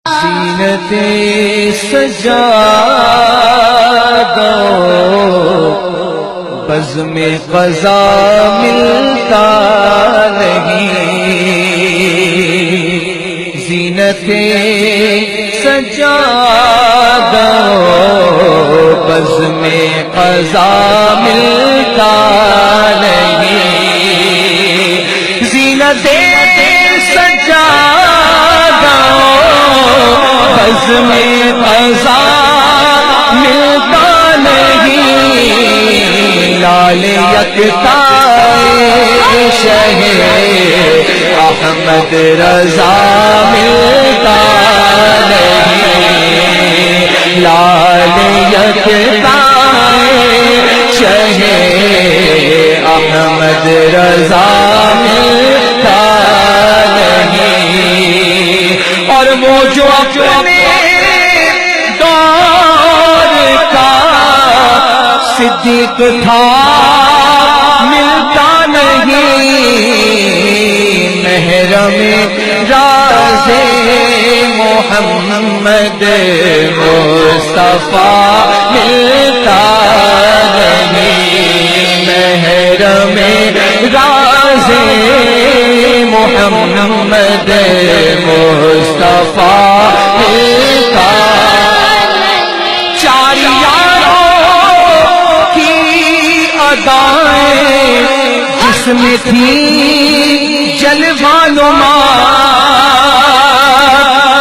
زینت سجا دو بزم قضا ملتا نہیں، زینت سجا دو بزم قضا ملتا نہیں، زینت سجا دو بزم قضا ملتا نہیں، لال یکتا شہ احمد رضا ملتا نہیں، لال یکتا شہ احمد رضا ملتا نہیں، اور وہ جو اپنے دور کا صدیق تھا ملتا نہیں، محرم راز محمد مصطفیٰ ملتا نہیں، محرم راز محمد مصطفیٰ ملتا نہیں، چار یاروں کی ادائیں جس میں تھی جلوہ نما،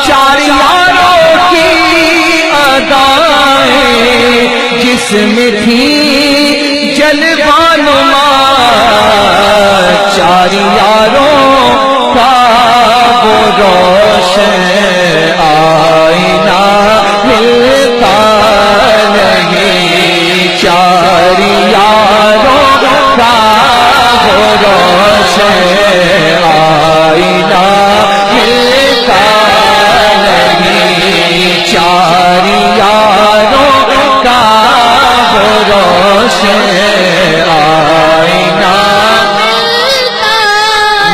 چار یاروں کی ادائیں جس میں تھی جلوہ نما، چار یاروں کا وہ روشن آئینہ ملتا نہیں، چار یاروں کا وہ روشن آئینہ ملتا نہیں، چار یاروں کا وہ روشن آئینہ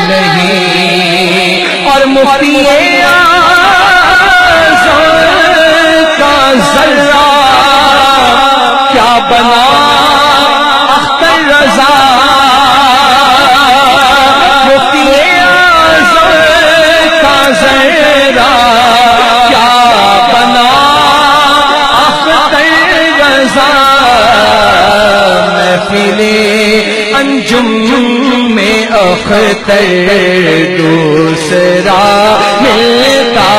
نہیں، اور مفتی اعظم کا ذرہ کیا بنا اختر رضا، مفتی اعظم کا ذرہ کیا بنا اختر رضا، محفل انجم میں اختر دوسرا ملتا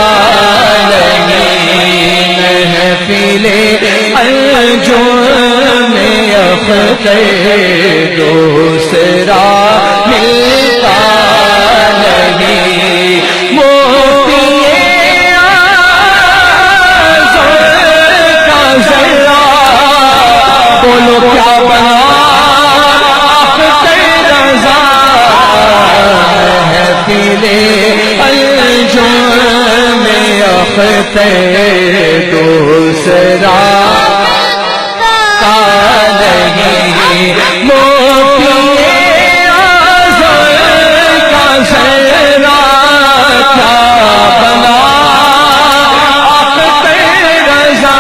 نہیں، محفل انجم میں اختر دوسرا ملتا نہیں، مفتی اعظم کا ذرہ بولو کیا بنا محفل انجم میں اختر دوسرا کا نہیں، مفتی اعظم کا ذرہ کیا بنا اختر رضا،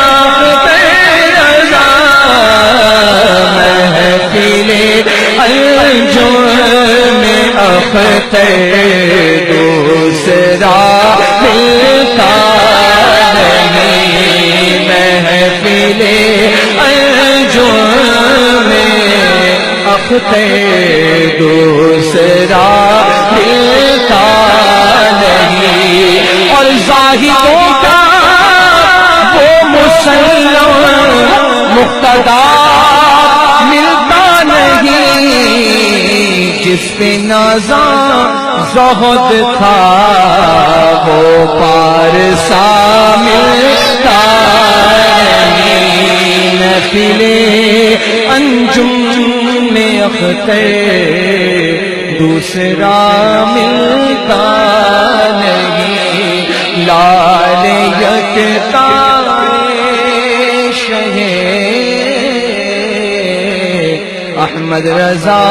محفل انجم میں اختر دوسرا ملتا نہیں، محفل انجم میں اختر دوسرا ملتا نہیں، اور زاہدوں کا وہ مسلم مقتدا ملتا نہیں، جس پہ نازاں زہد تھا وہ پارسا ملتا نہیں، محفل انجم میں اختر دوسرا ملتا نہیں، لال یکتا شہ احمد رضا